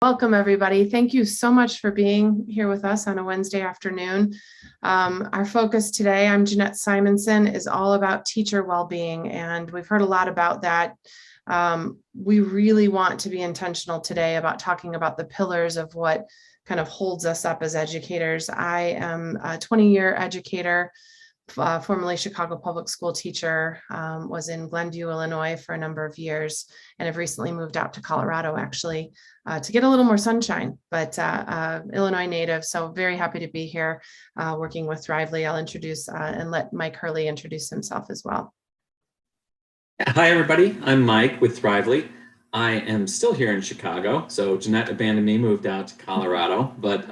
Welcome, everybody. Thank you so much for being here with us on a Wednesday afternoon. Our focus today, I'm Jeanette Simonson, is all about teacher well-being, and we've heard a lot about that. We really want to be intentional today about talking about the pillars of what kind of holds us up as educators. I am a 20-year educator, formerly Chicago public school teacher, was in Glenview, Illinois for a number of years, and have recently moved out to Colorado actually to get a little more sunshine, but Illinois native. So very happy to be here working with Thrively. I'll introduce and let Mike Hurley introduce himself as well. Hi, everybody. I'm Mike with Thrively. I am still here in Chicago. So Jeanette abandoned me, moved out to Colorado, but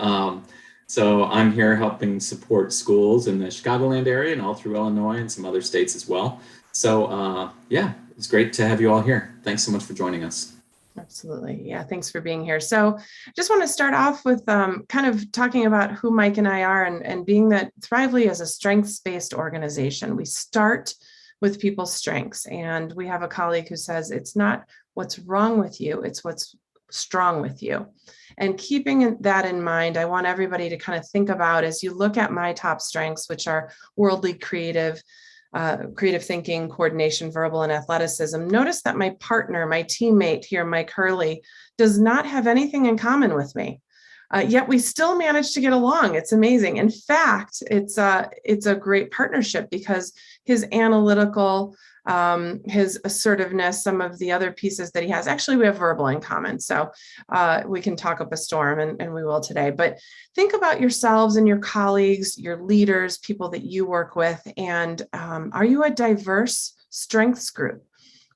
so I'm here helping support schools in the Chicagoland area and all through Illinois and some other states as well. So yeah, it's great to have you all here. Thanks so much for joining us. Absolutely. Yeah, thanks for being here. So just want to start off with kind of talking about who Mike and I are, and being that Thrively is a strengths-based organization. We start with people's strengths, and we have a colleague who says it's not what's wrong with you, it's what's strong with you. And keeping that in mind, I want everybody to kind of think about, as you look at my top strengths, which are worldly creative thinking, coordination, verbal, and athleticism. Notice that my partner, my teammate here, Mike Hurley, does not have anything in common with me. Yet we still manage to get along. It's amazing. In fact, it's a great partnership because his analytical, his assertiveness, some of the other pieces that he has, actually we have verbal in common. So we can talk up a storm, and we will today. But think about yourselves and your colleagues, your leaders, people that you work with, and are you a diverse strengths group?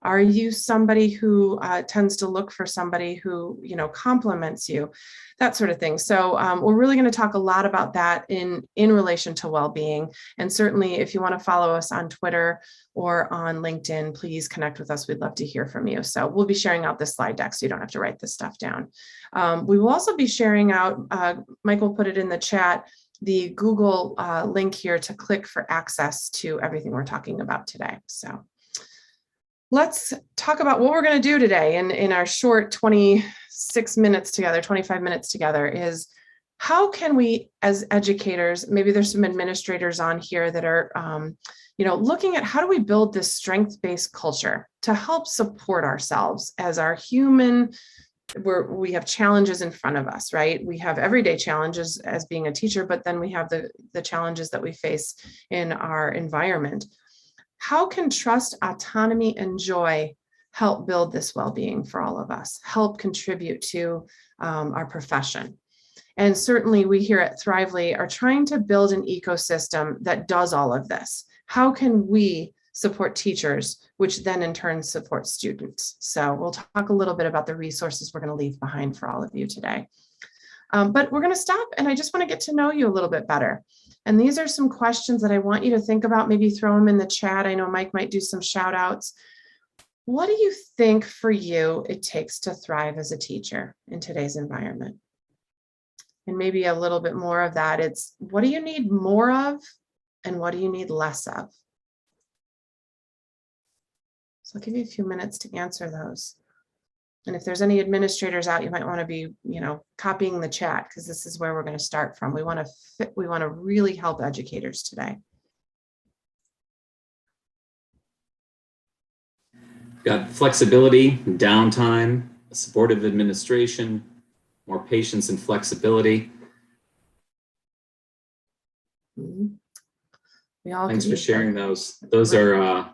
Are you somebody who tends to look for somebody who, compliments you? That sort of thing. So we're really going to talk a lot about that in relation to well-being. And certainly if you want to follow us on Twitter or on LinkedIn, please connect with us. We'd love to hear from you. So we'll be sharing out this slide deck so you don't have to write this stuff down. We will also be sharing out, Michael put it in the chat, the Google link here to click for access to everything we're talking about today. So let's talk about what we're going to do today in our short 26 minutes together, 25 minutes together, is how can we as educators, maybe there's some administrators on here that are, looking at how do we build this strength-based culture to help support ourselves as our human, we have challenges in front of us, right? We have everyday challenges as being a teacher, but then we have the challenges that we face in our environment. How can trust, autonomy, and joy help build this well-being for all of us, help contribute to our profession? And certainly we here at Thrively are trying to build an ecosystem that does all of this. How can we support teachers, which then in turn support students? So we'll talk a little bit about the resources we're going to leave behind for all of you today. But we're going to stop, and I just want to get to know you a little bit better. And these are some questions that I want you to think about, maybe throw them in the chat. I know Mike might do some shout outs. What do you think for you it takes to thrive as a teacher in today's environment? And maybe a little bit more of that, it's what do you need more of and what do you need less of? So I'll give you a few minutes to answer those. And if there's any administrators out, you might want to be, copying the chat, because this is where we're going to start from. We want to really help educators today. Got flexibility, downtime, supportive administration, more patience and flexibility. Thanks for sharing those. Those are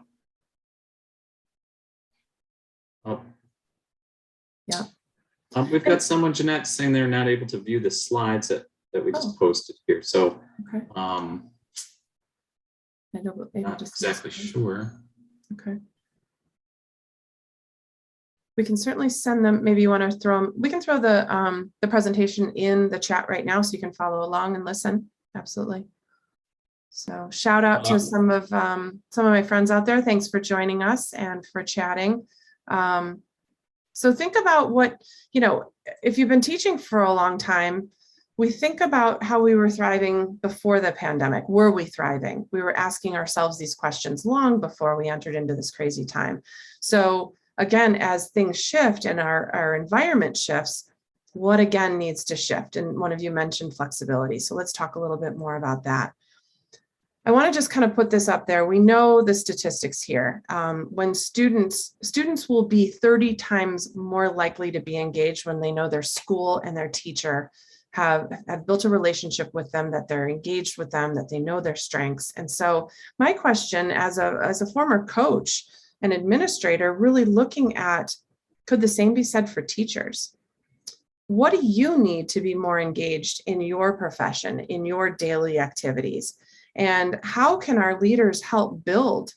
yeah. We've got someone, Jeanette, saying they're not able to view the slides that we just posted here. So okay. Not exactly sure. Okay. We can certainly send them. Maybe you want to throw them. We can throw the presentation in the chat right now so you can follow along and listen. Absolutely. So shout out to some of my friends out there. Thanks for joining us and for chatting. So think about what, if you've been teaching for a long time, we think about how we were thriving before the pandemic. Were we thriving? We were asking ourselves these questions long before we entered into this crazy time. So again, as things shift and our environment shifts, What again needs to shift? And one of you mentioned flexibility. So let's talk a little bit more about that. I want to just kind of put this up there. We know the statistics here. When students will be 30 times more likely to be engaged when they know their school and their teacher have built a relationship with them, that they're engaged with them, that they know their strengths. And so my question as a former coach and administrator, really looking at, could the same be said for teachers? What do you need to be more engaged in your profession, in your daily activities? And how can our leaders help build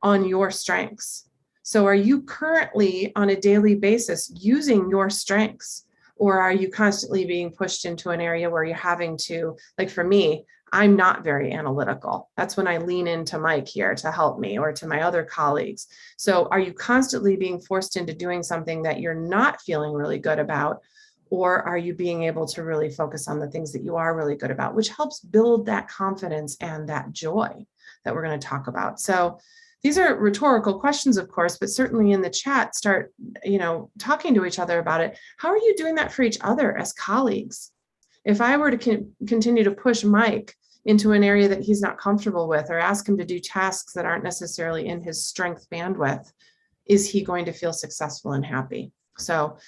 on your strengths? So are you currently on a daily basis using your strengths? Or are you constantly being pushed into an area where you're having to, like for me, I'm not very analytical. That's when I lean into Mike here to help me, or to my other colleagues. So are you constantly being forced into doing something that you're not feeling really good about? Or are you being able to really focus on the things that you are really good about, which helps build that confidence and that joy that we're going to talk about? So these are rhetorical questions, of course, but certainly in the chat, start, talking to each other about it. How are you doing that for each other as colleagues? If I were to continue to push Mike into an area that he's not comfortable with, or ask him to do tasks that aren't necessarily in his strength bandwidth, is he going to feel successful and happy? So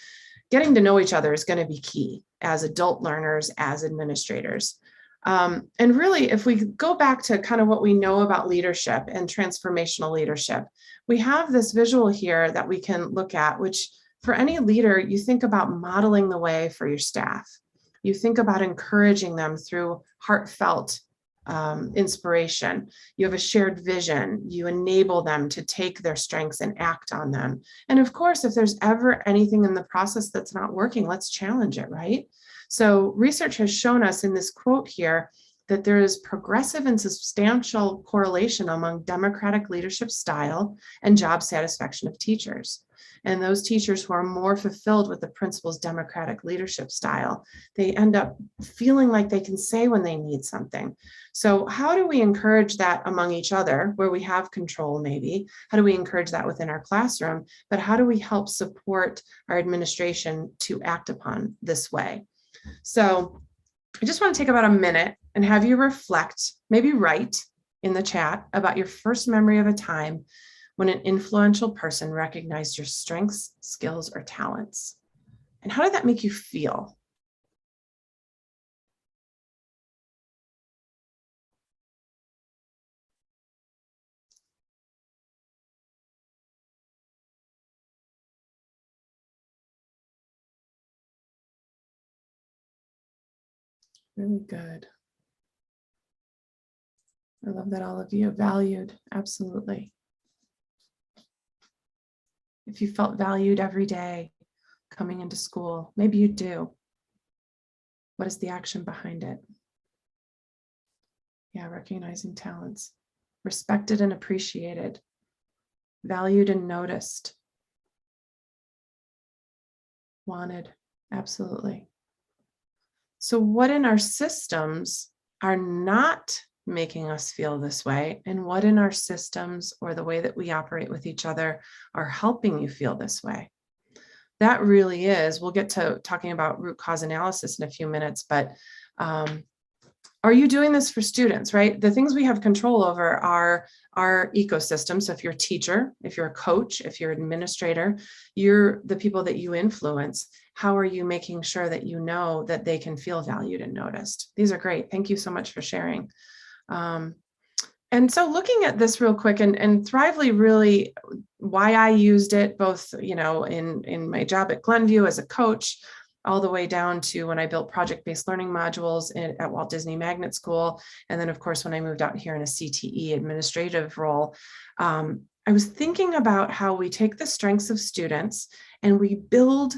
getting to know each other is going to be key as adult learners, as administrators. And really, if we go back to kind of what we know about leadership and transformational leadership, we have this visual here that we can look at, which for any leader, you think about modeling the way for your staff. You think about encouraging them through heartfelt inspiration. You have a shared vision. You enable them to take their strengths and act on them. And of course, if there's ever anything in the process that's not working, let's challenge it, right? So research has shown us in this quote here that there is progressive and substantial correlation among democratic leadership style and job satisfaction of teachers. And those teachers who are more fulfilled with the principal's democratic leadership style, they end up feeling like they can say when they need something. So how do we encourage that among each other, where we have control maybe? How do we encourage that within our classroom? But how do we help support our administration to act upon this way? So I just want to take about a minute and have you reflect, maybe write in the chat about your first memory of a time when an influential person recognized your strengths, skills, or talents. And how did that make you feel? Really good. I love that all of you are valued. Absolutely. If you felt valued every day coming into school, maybe you do. What is the action behind it? Yeah, recognizing talents, respected and appreciated, valued and noticed, wanted. Absolutely. So what in our systems are not making us feel this way, and what in our systems or the way that we operate with each other are helping you feel this way? That really is, we'll get to talking about root cause analysis in a few minutes, but are you doing this for students, right? The things we have control over are our ecosystem. So if you're a teacher, if you're a coach, if you're an administrator, you're the people that you influence. How are you making sure that you know that they can feel valued and noticed? These are great. Thank you so much for sharing. And so looking at this real quick, and Thrively really, why I used it both, in my job at Glenview as a coach, all the way down to when I built project-based learning modules at Walt Disney Magnet School. And then of course, when I moved out here in a CTE administrative role, I was thinking about how we take the strengths of students and we build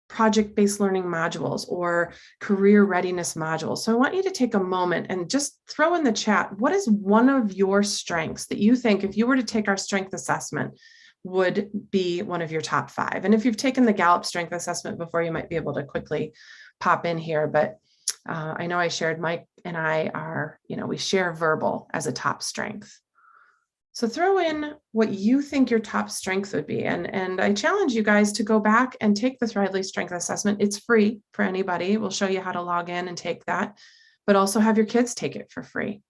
project-based learning modules or career readiness modules. So I want you to take a moment and just throw in the chat, what is one of your strengths that you think, if you were to take our strength assessment, would be one of your top 5? And if you've taken the Gallup strength assessment before, you might be able to quickly pop in here. But I know I shared Mike and I are, we share verbal as a top strength. So throw in what you think your top strength would be. And I challenge you guys to go back and take the Thrively Strength Assessment. It's free for anybody. We'll show you how to log in and take that, but also have your kids take it for free,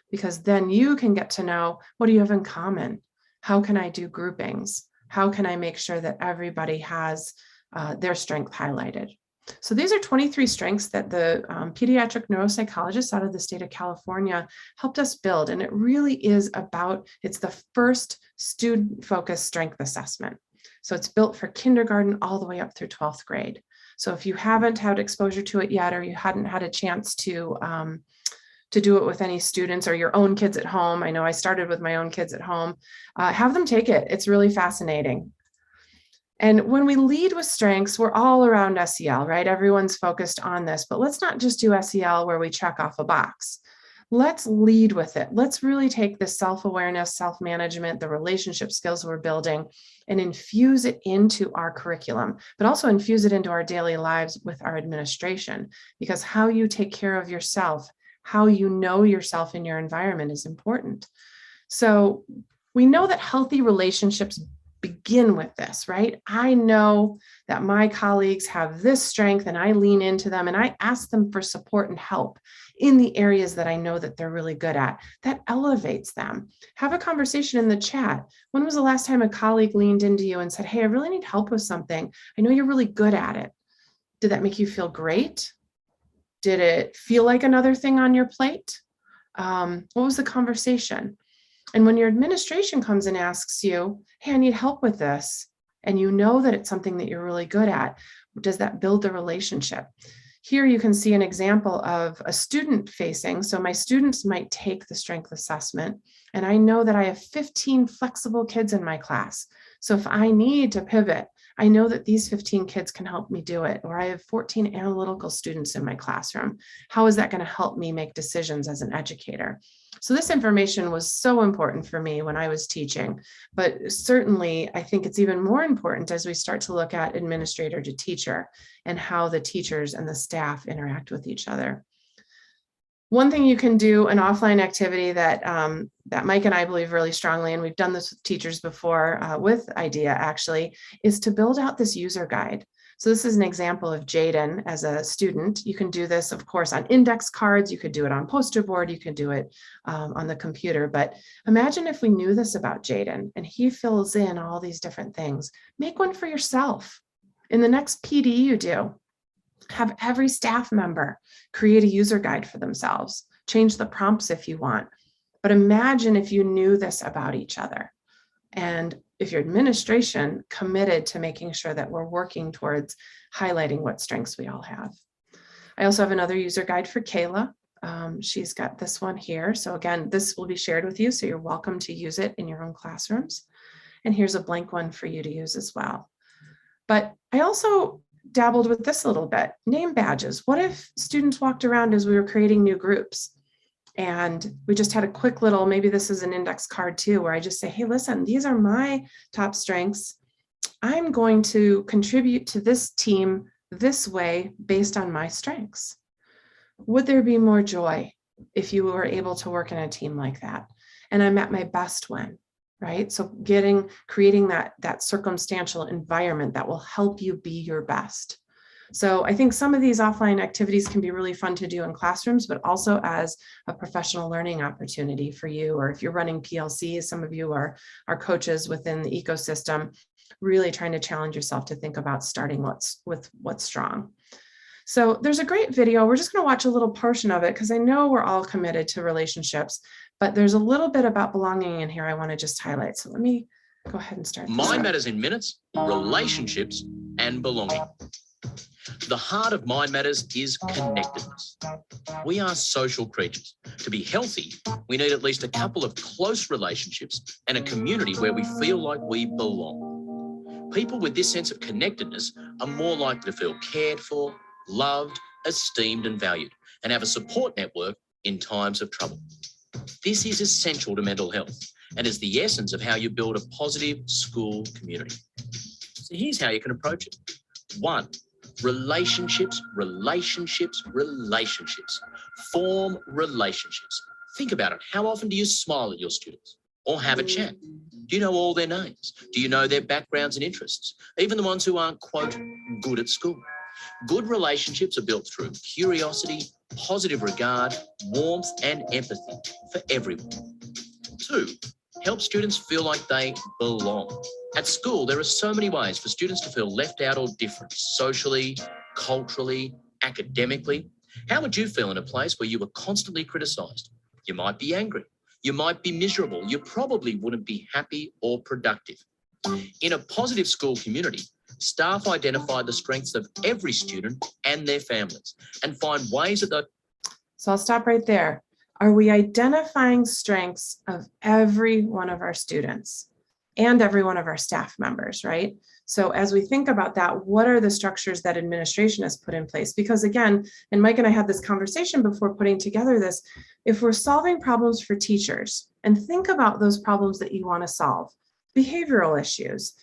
because then you can get to know, what do you have in common? How can I do groupings? How can I make sure that everybody has their strength highlighted? So these are 23 strengths that the pediatric neuropsychologists out of the state of California helped us build. And it really is about, it's the first student-focused strength assessment. So it's built for kindergarten all the way up through 12th grade. So if you haven't had exposure to it yet, or you hadn't had a chance to do it with any students or your own kids at home, I know I started with my own kids at home, have them take it. It's really fascinating. And when we lead with strengths, we're all around SEL, right? Everyone's focused on this, but let's not just do SEL where we check off a box. Let's lead with it. Let's really take this self-awareness, self-management, the relationship skills we're building, and infuse it into our curriculum, but also infuse it into our daily lives with our administration, because how you take care of yourself, how you know yourself in your environment is important. So we know that healthy relationships begin with this, right? I know that my colleagues have this strength and I lean into them and I ask them for support and help in the areas that I know that they're really good at. That elevates them. Have a conversation in the chat. When was the last time a colleague leaned into you and said, hey, I really need help with something. I know you're really good at it. Did that make you feel great? Did it feel like another thing on your plate? What was the conversation? And when your administration comes and asks you, hey, I need help with this, and you know that it's something that you're really good at, does that build the relationship? Here you can see an example of a student facing. So my students might take the strength assessment, and I know that I have 15 flexible kids in my class. So if I need to pivot, I know that these 15 kids can help me do it. Or I have 14 analytical students in my classroom. How is that going to help me make decisions as an educator? So this information was so important for me when I was teaching, but certainly I think it's even more important as we start to look at administrator to teacher and how the teachers and the staff interact with each other. One thing you can do, an offline activity that that Mike and I believe really strongly, and we've done this with teachers before with IDEA actually, is to build out this user guide. So this is an example of Jaden as a student. You can do this, of course, on index cards. You could do it on poster board. You could do it on the computer. But imagine if we knew this about Jaden and he fills in all these different things. Make one for yourself. In the next PD you do, have every staff member create a user guide for themselves. Change the prompts if you want. But imagine if you knew this about each other. And if your administration committed to making sure that we're working towards highlighting what strengths we all have. I also have another user guide for Kayla. She's got this one here. So again, this will be shared with you, so you're welcome to use it in your own classrooms. And here's a blank one for you to use as well. But I also dabbled with this a little bit, name badges. What if students walked around as we were creating new groups and we just had a quick little, maybe this is an index card too, where I just say, hey, listen, these are my top strengths. I'm going to contribute to this team this way based on my strengths. Would there be more joy if you were able to work in a team like that? And I'm at my best when, right? So creating that circumstantial environment that will help you be your best. So I think some of these offline activities can be really fun to do in classrooms, but also as a professional learning opportunity for you, or if you're running PLCs, some of you are coaches within the ecosystem, really trying to challenge yourself to think about starting with what's strong. So there's a great video. We're just going to watch a little portion of it because I know we're all committed to relationships, but there's a little bit about belonging in here I want to just highlight. So let me go ahead and start. Mind Matters in Minutes, relationships and belonging. The heart of Mind Matters is connectedness. We are social creatures. To be healthy, we need at least a couple of close relationships and a community where we feel like we belong. People with this sense of connectedness are more likely to feel cared for, loved, esteemed and valued, and have a support network in times of trouble. This is essential to mental health and is the essence of how you build a positive school community. So here's how you can approach it. 1, relationships, relationships, relationships. Form relationships. Think about it. How often do you smile at your students? or have a chat? Do you know all their names? Do you know their backgrounds and interests? Even the ones who aren't, quote, good at school. Good relationships are built through curiosity, positive regard, warmth, and empathy for everyone. 2, help students feel like they belong. At school, there are so many ways for students to feel left out or different, socially, culturally, academically. How would you feel in a place where you were constantly criticised? You might be angry. You might be miserable. You probably wouldn't be happy or productive. In a positive school community, staff identify the strengths of every student and their families and find ways that So I'll stop right there. Are we identifying strengths of every one of our students and every one of our staff members, right? So as we think about that, what are the structures that administration has put in place? Because again, and Mike and I had this conversation before putting together this, if we're solving problems for teachers, and think about those problems that you want to solve, behavioral issues,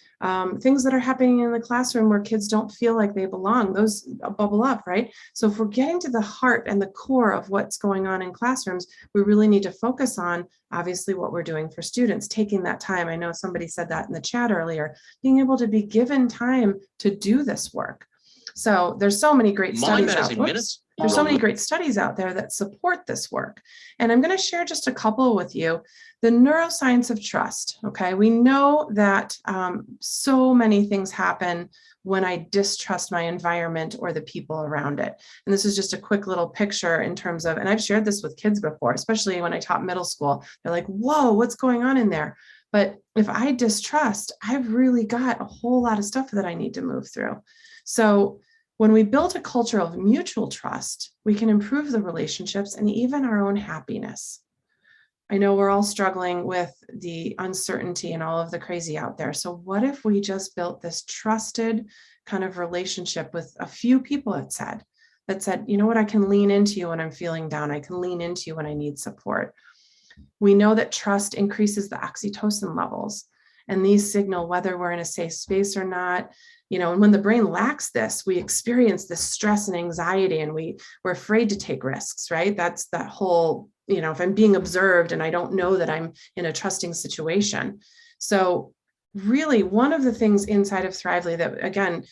things that are happening in the classroom where kids don't feel like they belong, those bubble up, right? So if we're getting to the heart and the core of what's going on in classrooms, we really need to focus on, obviously, what we're doing for students, taking that time. I know somebody said that in the chat earlier, being able to be given time to do this work. So there's so many great studies out there. There's so many great studies out there that support this work. And I'm going to share just a couple with you. The neuroscience of trust, okay? We know that so many things happen when I distrust my environment or the people around it. And this is just a quick little picture in terms of, and I've shared this with kids before, especially when I taught middle school. They're like, whoa, what's going on in there? But if I distrust, I've really got a whole lot of stuff that I need to move through. So when we build a culture of mutual trust, we can improve the relationships and even our own happiness. I know we're all struggling with the uncertainty and all of the crazy out there. So what if we just built this trusted kind of relationship with a few people that said, you know what, I can lean into you when I'm feeling down. I can lean into you when I need support. We know that trust increases the oxytocin levels, and these signal whether we're in a safe space or not. And when the brain lacks this, we experience this stress and anxiety, and we're afraid to take risks, right? That's that whole, if I'm being observed and I don't know that I'm in a trusting situation. So really, one of the things inside of Thrively that, again,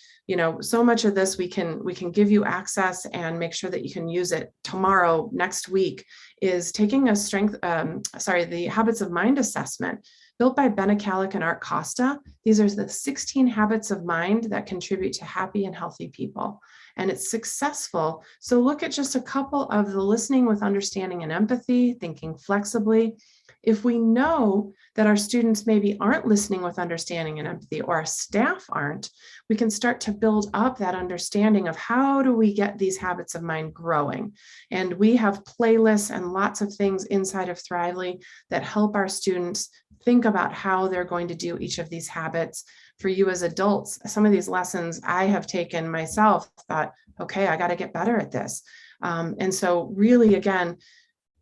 so much of this we can give you access and make sure that you can use it tomorrow, next week, is taking the habits of mind assessment built by Ben Akalik and Art Costa. These are the 16 habits of mind that contribute to happy and healthy people. And it's successful. So look at just a couple of the listening with understanding and empathy, thinking flexibly. If we know that our students maybe aren't listening with understanding and empathy, or our staff aren't, we can start to build up that understanding of how do we get these habits of mind growing. And we have playlists and lots of things inside of Thrively that help our students think about how they're going to do each of these habits. For you as adults, some of these lessons I have taken myself, thought, okay, I got to get better at this. And so really, again,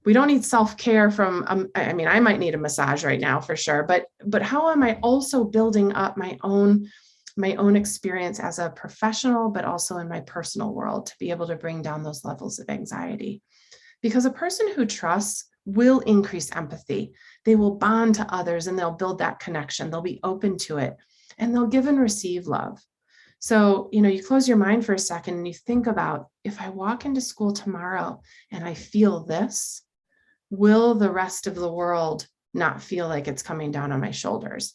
we don't need self-care from, I might need a massage right now for sure, but how am I also building up my own experience as a professional, but also in my personal world, to be able to bring down those levels of anxiety? Because a person who trusts will increase empathy. They will bond to others and they'll build that connection. They'll be open to it and they'll give and receive love. So, you close your mind for a second and you think about, if I walk into school tomorrow and I feel this, will the rest of the world not feel like it's coming down on my shoulders?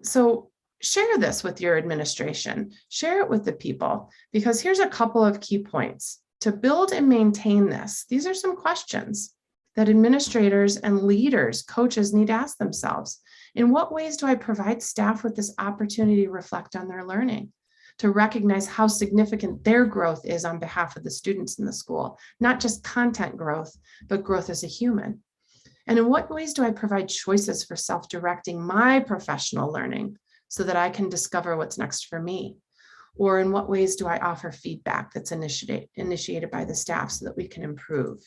So share this with your administration, share it with the people, because here's a couple of key points. To build and maintain this, these are some questions that administrators and leaders, coaches need to ask themselves. In what ways do I provide staff with this opportunity to reflect on their learning, to recognize how significant their growth is on behalf of the students in the school, not just content growth, but growth as a human? And in what ways do I provide choices for self-directing my professional learning so that I can discover what's next for me? Or in what ways do I offer feedback that's initiated by the staff so that we can improve?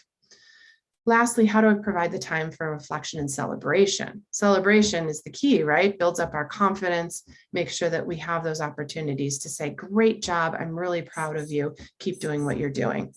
Lastly, how do I provide the time for reflection and celebration? Celebration is the key, right? Builds up our confidence, make sure that we have those opportunities to say, great job, I'm really proud of you, keep doing what you're doing.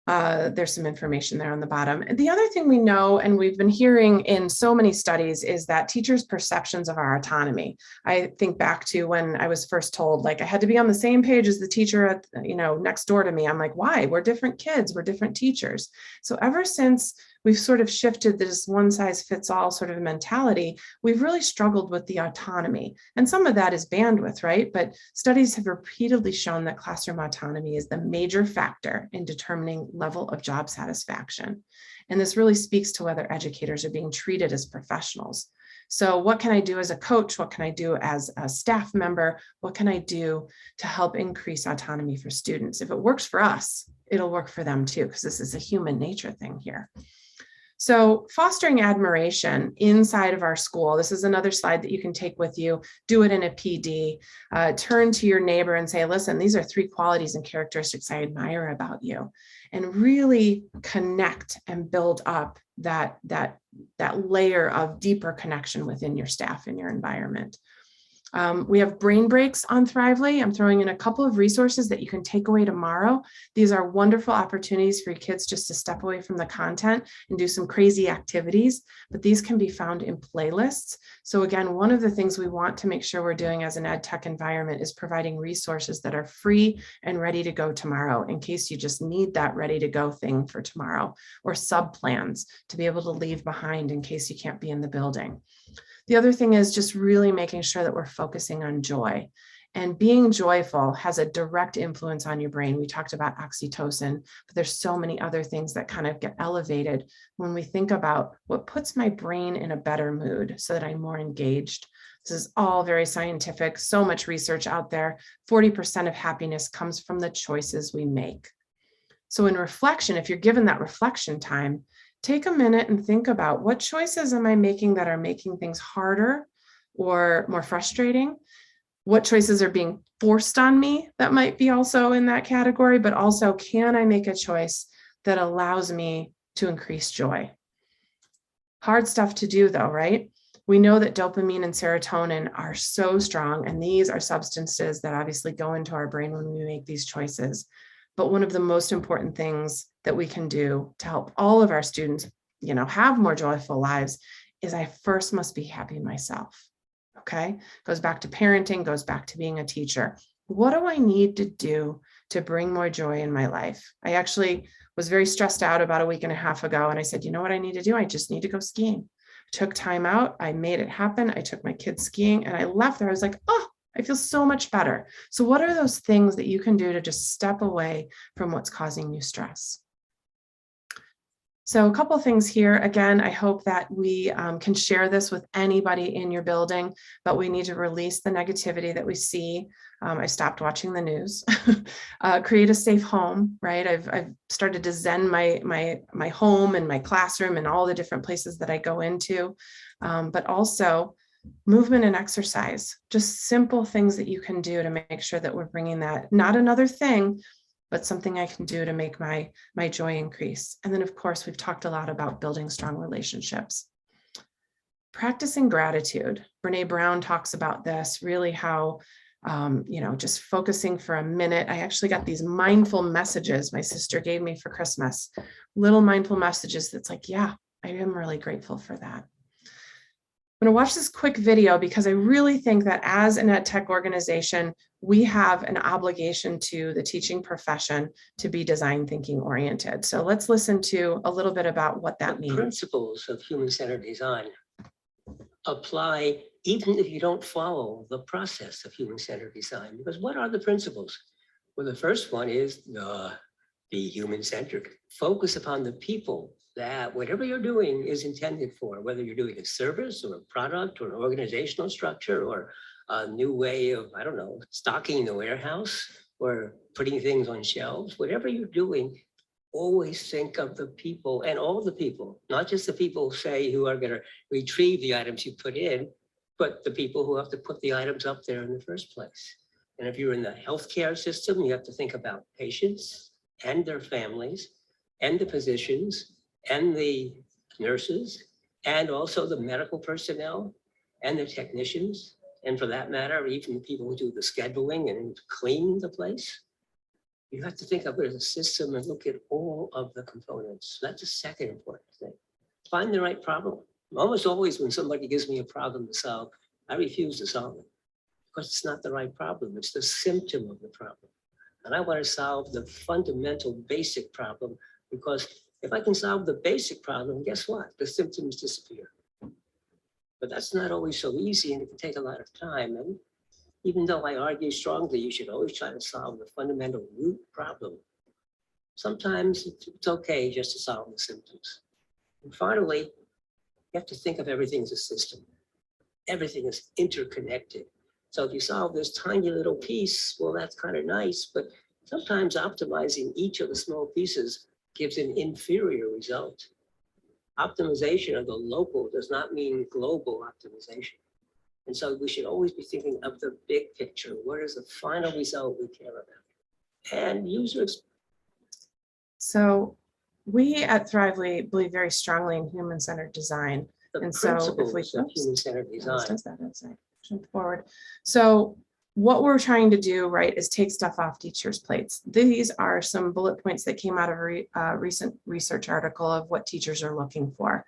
There's some information there on the bottom. And the other thing we know, and we've been hearing in so many studies, is that teachers' perceptions of our autonomy. I think back to when I was first told, like, I had to be on the same page as the teacher at, next door to me. I'm like, why? We're different kids, we're different teachers. So ever since we've sort of shifted this one size fits all sort of mentality, we've really struggled with the autonomy. And some of that is bandwidth, right? But studies have repeatedly shown that classroom autonomy is the major factor in determining level of job satisfaction. And this really speaks to whether educators are being treated as professionals. So what can I do as a coach? What can I do as a staff member? What can I do to help increase autonomy for students? If it works for us, it'll work for them too, because this is a human nature thing here. So fostering admiration inside of our school, this is another slide that you can take with you, do it in a PD, turn to your neighbor and say, listen, these are 3 qualities and characteristics I admire about you, and really connect and build up that layer of deeper connection within your staff and your environment. We have brain breaks on Thrively. I'm throwing in a couple of resources that you can take away tomorrow. These are wonderful opportunities for your kids just to step away from the content and do some crazy activities, but these can be found in playlists. So again, one of the things we want to make sure we're doing as an ed tech environment is providing resources that are free and ready to go tomorrow, in case you just need that ready to go thing for tomorrow, or sub plans to be able to leave behind in case you can't be in the building. The other thing is just really making sure that we're focusing on joy. And being joyful has a direct influence on your brain. We talked about oxytocin, but there's so many other things that kind of get elevated when we think about what puts my brain in a better mood so that I'm more engaged. This is all very scientific, so much research out there. 40% of happiness comes from the choices we make. So in reflection, if you're given that reflection time, take a minute and think about, what choices am I making that are making things harder or more frustrating? What choices are being forced on me that might be also in that category, but also, can I make a choice that allows me to increase joy? Hard stuff to do though, right? We know that dopamine and serotonin are so strong, and these are substances that obviously go into our brain when we make these choices. But one of the most important things that we can do to help all of our students, have more joyful lives is I first must be happy myself. Okay. Goes back to parenting, goes back to being a teacher. What do I need to do to bring more joy in my life? I actually was very stressed out about a week and a half ago. And I said, you know what I need to do? I just need to go skiing. Took time out. I made it happen. I took my kids skiing and I left there. I was like, oh, I feel so much better. So what are those things that you can do to just step away from what's causing you stress? So a couple of things here. Again, I hope that we can share this with anybody in your building, but we need to release the negativity that we see. I stopped watching the news. Create a safe home, right? I've started to zen my home and my classroom and all the different places that I go into, but also movement and exercise, just simple things that you can do to make sure that we're bringing that, not another thing, but something I can do to make my joy increase. And then of course, we've talked a lot about building strong relationships. Practicing gratitude. Brene Brown talks about this, really how, just focusing for a minute. I actually got these mindful messages my sister gave me for Christmas, little mindful messages that's like, yeah, I am really grateful for that. I'm going to watch this quick video because I really think that as an ed tech organization, we have an obligation to the teaching profession to be design thinking oriented. So let's listen to a little bit about what that means. Principles of human-centered design apply even if you don't follow the process of human-centered design. Because what are the principles? Well, the first one is be human-centered. Focus upon the people that whatever you're doing is intended for, whether you're doing a service or a product or an organizational structure or a new way of, I don't know, stocking the warehouse or putting things on shelves, whatever you're doing, always think of the people and all the people, not just the people, say, who are going to retrieve the items you put in, but the people who have to put the items up there in the first place. And if you're in the healthcare system, you have to think about patients and their families and the physicians and the nurses and also the medical personnel and the technicians. And for that matter, even the people who do the scheduling and clean the place. You have to think of it as a system and look at all of the components. That's the second important thing. Find the right problem. Almost always when somebody gives me a problem to solve, I refuse to solve it because it's not the right problem. It's the symptom of the problem. And I want to solve the fundamental basic problem, because if I can solve the basic problem, guess what? The symptoms disappear. But that's not always so easy, and it can take a lot of time. And even though I argue strongly, you should always try to solve the fundamental root problem. Sometimes it's okay just to solve the symptoms. And finally, you have to think of everything as a system. Everything is interconnected. So if you solve this tiny little piece, well, that's kind of nice, but sometimes optimizing each of the small pieces gives an inferior result. Optimization of the local does not mean global optimization. And so we should always be thinking of the big picture. What is the final result we care about? And user experience. So we at Thrively believe very strongly in human-centered design. The And so if we principles of human-centered design. does that as I jump forward. So what we're trying to do, right, is take stuff off teachers' plates. These are some bullet points that came out of a recent research article of what teachers are looking for.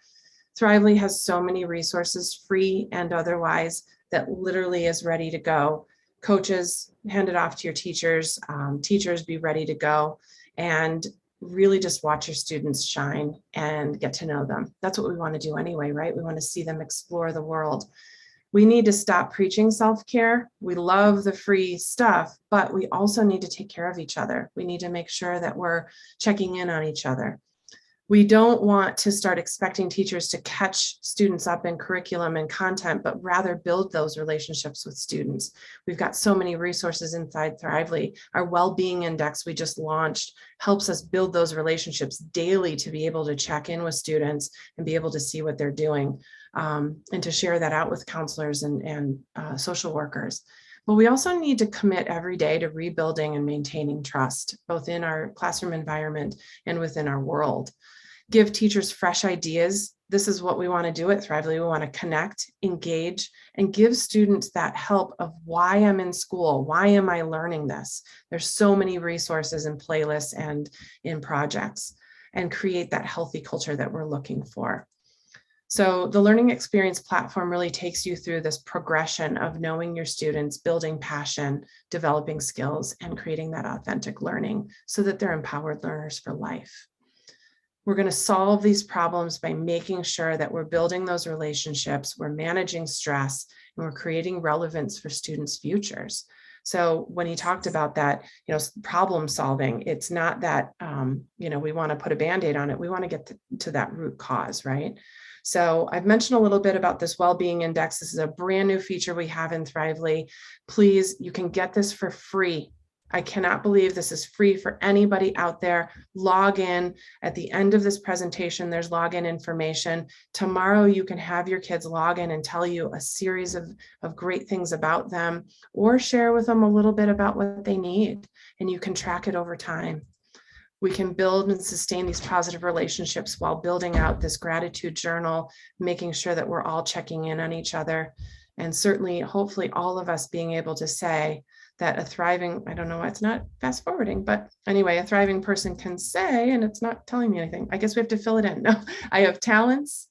Thrively has so many resources, free and otherwise, that literally is ready to go. Coaches, hand it off to your teachers. Teachers, be ready to go. And really just watch your students shine and get to know them. That's what we want to do anyway, right? We want to see them explore the world. We need to stop preaching self-care. We love the free stuff, but we also need to take care of each other. We need to make sure that we're checking in on each other. We don't want to start expecting teachers to catch students up in curriculum and content, but rather build those relationships with students. We've got so many resources inside Thrively. Our WellBeing Index we just launched helps us build those relationships daily to be able to check in with students and be able to see what they're doing, and to share that out with counselors and social workers. But we also need to commit every day to rebuilding and maintaining trust, both in our classroom environment and within our world. Give teachers fresh ideas. This is what we want to do at Thrively. We want to connect, engage, and give students that help of why I'm in school. Why am I learning this? There's so many resources and playlists and in projects, and create that healthy culture that we're looking for. So the learning experience platform really takes you through this progression of knowing your students, building passion, developing skills, and creating that authentic learning so that they're empowered learners for life. We're going to solve these problems by making sure that we're building those relationships, we're managing stress, and we're creating relevance for students' futures. So when he talked about that, problem solving, it's not that, we want to put a Band-Aid on it. We want to get to that root cause, right? So I've mentioned a little bit about this WellBeing Index. This is a brand new feature we have in Thrively. Please, you can get this for free. I cannot believe this is free for anybody out there. Log in. At the end of this presentation, there's login information. Tomorrow, you can have your kids log in and tell you a series of great things about them, or share with them a little bit about what they need, and you can track it over time. We can build and sustain these positive relationships while building out this gratitude journal, making sure that we're all checking in on each other. And certainly, hopefully, all of us being able to say that a thriving, I don't know why it's not fast forwarding, but anyway, a thriving person can say, and it's not telling me anything. I guess we have to fill it in. No, I have talents.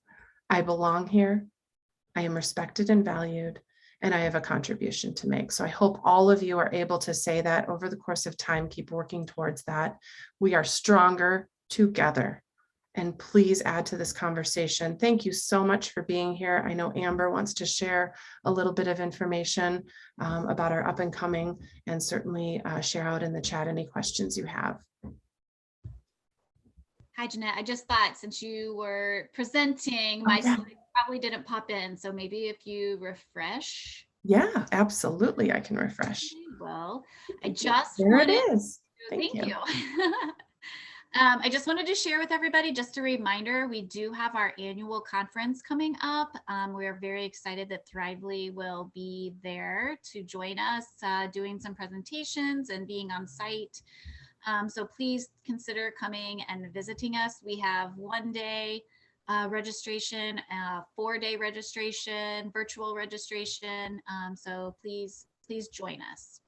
I belong here. I am respected and valued, and I have a contribution to make. So I hope all of you are able to say that over the course of time. Keep working towards that. We are stronger together. And please add to this conversation. Thank you so much for being here. I know Amber wants to share a little bit of information about our up and coming, and certainly share out in the chat any questions you have. Hi, Jeanette. I just thought, since you were presenting, my slide probably didn't pop in. So maybe if you refresh. Yeah, absolutely. I can refresh. Well, I just there it is. Thank you. I just wanted to share with everybody, just a reminder, we do have our annual conference coming up. We are very excited that Thrively will be there to join us, doing some presentations and being on site. So please consider coming and visiting us. We have 1-day registration, 4-day registration, virtual registration. So please join us.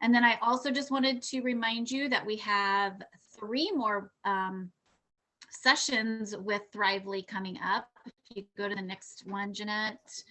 And then I also just wanted to remind you that we have 3 more sessions with Thrively coming up. If you go to the next one, Jeanette.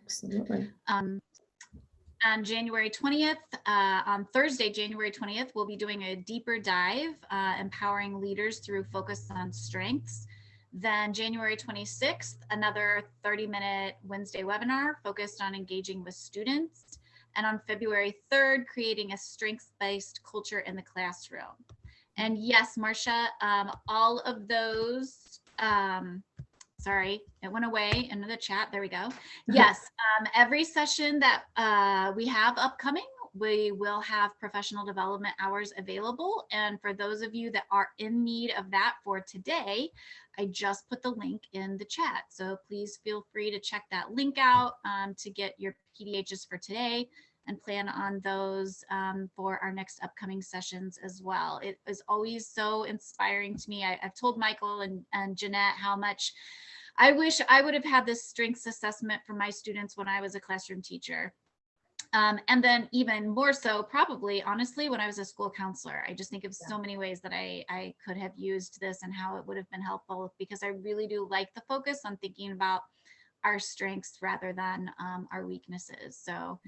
Absolutely. On January 20th, on Thursday, January 20th, we'll be doing a deeper dive, empowering leaders through focus on strengths. Then January 26th, another 30-minute Wednesday webinar focused on engaging with students. And on February 3rd, creating a strengths-based culture in the classroom. And yes, Marcia, all of those, sorry, it went away into the chat. There we go. Yes, every session that we have upcoming, we will have professional development hours available. And for those of you that are in need of that for today, I just put the link in the chat. So please feel free to check that link out to get your PDHs for today, and plan on those for our next upcoming sessions as well. It is always so inspiring to me. I've told Michael and Jeanette how much I wish I would have had this strengths assessment for my students when I was a classroom teacher. And then even more so, probably, honestly, when I was a school counselor. I just think of so many ways that I could have used this and how it would have been helpful, because I really do like the focus on thinking about our strengths rather than our weaknesses. So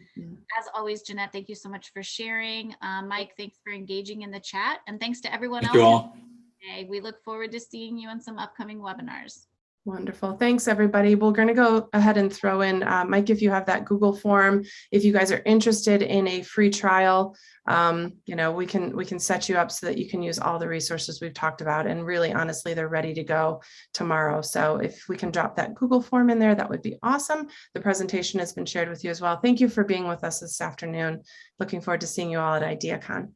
as always, Jeanette, thank you so much for sharing. Mike, thanks for engaging in the chat, and thanks to everyone else. Thank you all. Today. We look forward to seeing you in some upcoming webinars. Wonderful. Thanks, everybody. We're going to go ahead and throw in, Mike, if you have that Google form, if you guys are interested in a free trial, you know, we can set you up so that you can use all the resources we've talked about. And really, honestly, they're ready to go tomorrow. So if we can drop that Google form in there, that would be awesome. The presentation has been shared with you as well. Thank you for being with us this afternoon. Looking forward to seeing you all at IdeaCon.